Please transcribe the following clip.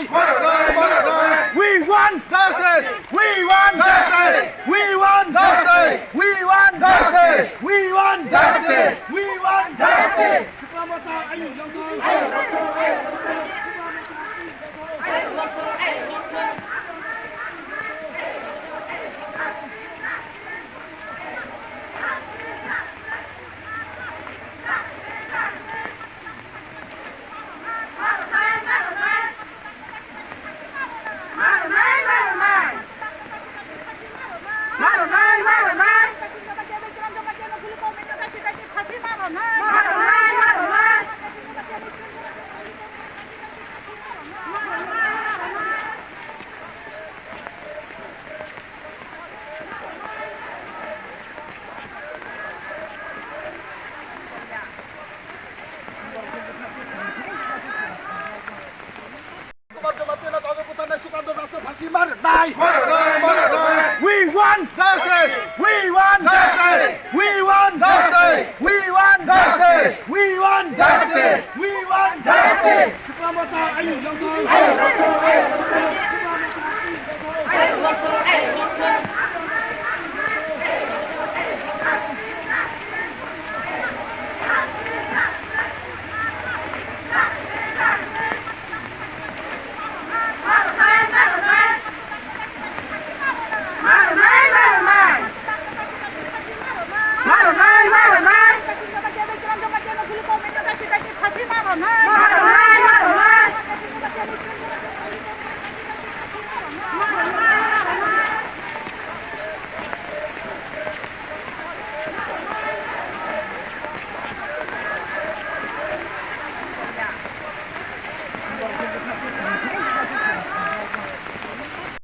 nai. We want Justice! We want Justice! We want Justice! We want Justice! We want Justice! We want justice. We want Justice! We want Justice! We want Justice! We want Justice! We want Justice! We want justice. Ayo,